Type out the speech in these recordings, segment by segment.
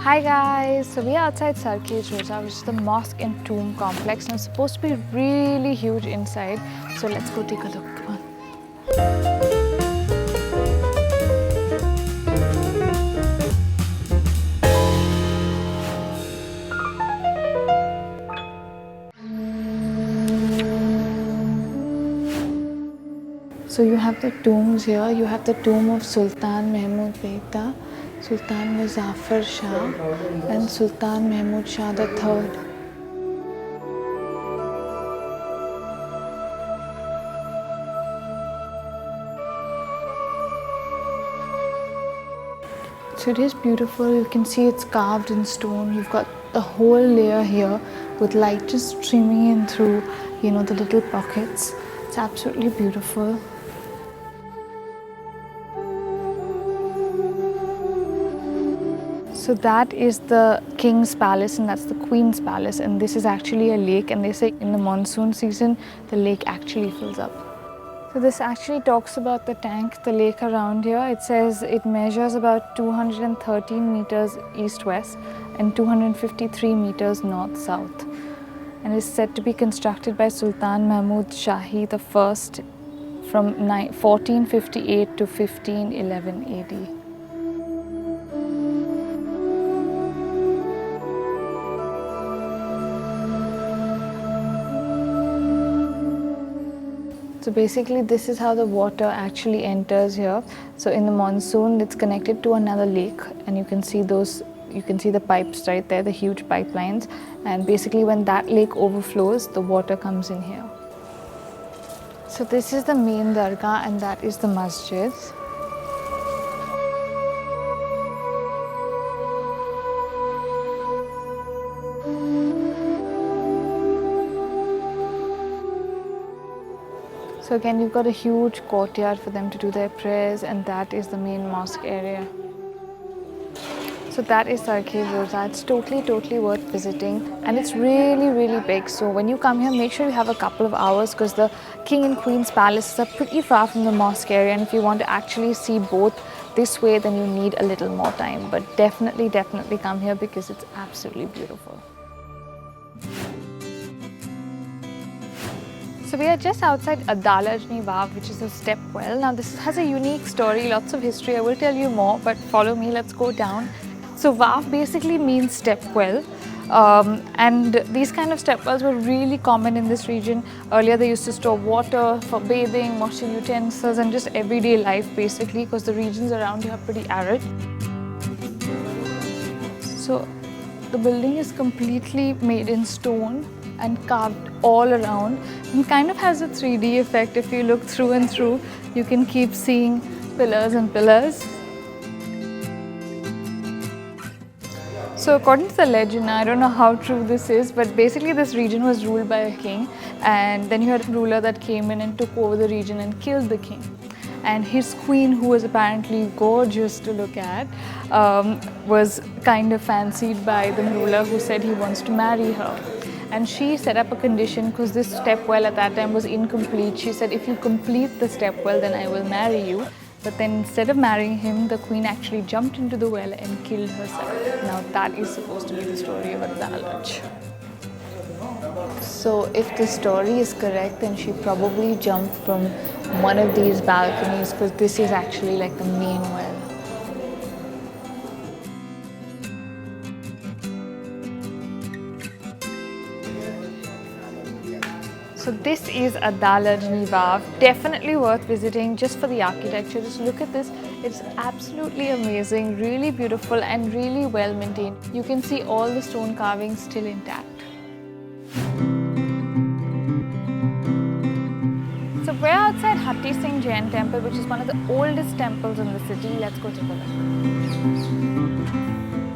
Hi guys, so we are outside Sarkhej Roza, which is the mosque and tomb complex, and it's supposed to be really huge inside. So let's go take a look. Come on. So you have the tombs here. You have the tomb of Sultan Mahmud Beta, Sultan Muzaffar Shah, and Sultan Mahmud Shah III. So it is beautiful. You can see it's carved in stone. You've got a whole layer here with light just streaming in through, the little pockets. It's absolutely beautiful. So that is the king's palace and that's the queen's palace, and this is actually a lake, and they say in the monsoon season the lake actually fills up. So this actually talks about the tank, the lake around here. It says it measures about 213 meters east-west and 253 meters north-south, and is said to be constructed by Sultan Mahmud Shahi I from 1458 to 1511 AD. So basically this is how the water actually enters here. So in the monsoon it's connected to another lake, and you can see the pipes right there, the huge pipelines, and basically when that lake overflows the water comes in here. So this is the main dargah and that is the masjid. So again, you've got a huge courtyard for them to do their prayers, and that is the main mosque area. So that is Sarkhej Roza. It's totally worth visiting, and it's really big. So when you come here, make sure you have a couple of hours, because the king and queen's palaces are pretty far from the mosque area, and if you want to actually see both this way, then you need a little more time. But definitely come here because it's absolutely beautiful. So we are just outside Adalaj Vav, which is a step well. Now this has a unique story, lots of history. I will tell you more, but follow me, let's go down. So Vav basically means step well. And these kind of step wells were really common in this region. Earlier they used to store water for bathing, washing utensils, and just everyday life basically, because the regions around here are pretty arid. So the building is completely made in stone and carved all around, and kind of has a 3D effect. If you look through and through, you can keep seeing pillars and pillars. So according to the legend, I don't know how true this is, but basically this region was ruled by a king, and then you had a ruler that came in and took over the region and killed the king. And his queen, who was apparently gorgeous to look at, was kind of fancied by the ruler, who said he wants to marry her. And she set up a condition, because this step well at that time was incomplete. She said, if you complete the step well, then I will marry you. But then instead of marrying him, the queen actually jumped into the well and killed herself. Now that is supposed to be the story of Adalaj. So if the story is correct, then she probably jumped from one of these balconies, because this is actually like the main well. So this is Adalaj Vav. Definitely worth visiting just for the architecture. Just look at this. It's absolutely amazing, really beautiful and really well maintained. You can see all the stone carvings still intact. So we're outside Hutheesing Jain temple, which is one of the oldest temples in the city. Let's go take a look.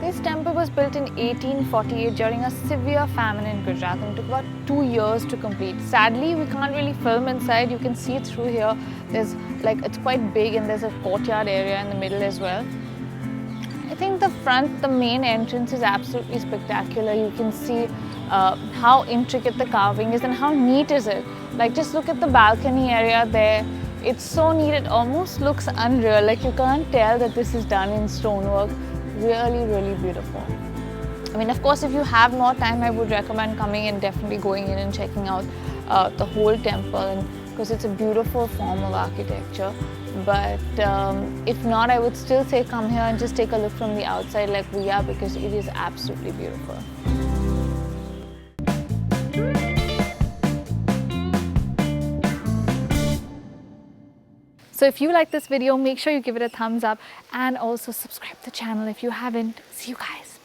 This temple was built in 1848 during a severe famine in Gujarat, and it took about 2 years to complete. Sadly, we can't really film inside. You can see through here. It's quite big, and there's a courtyard area in the middle as well. I think the main entrance is absolutely spectacular. You can see how intricate the carving is and how neat is it. Just look at the balcony area there. It's so neat, it almost looks unreal. You can't tell that this is done in stonework. really, really beautiful. I mean, of course, if you have more time, I would recommend coming and definitely going in and checking out the whole temple, and because it's a beautiful form of architecture. But if not, I would still say come here and just take a look from the outside like we are, because it is absolutely beautiful. So if you like this video, make sure you give it a thumbs up and also subscribe to the channel if you haven't. See you guys.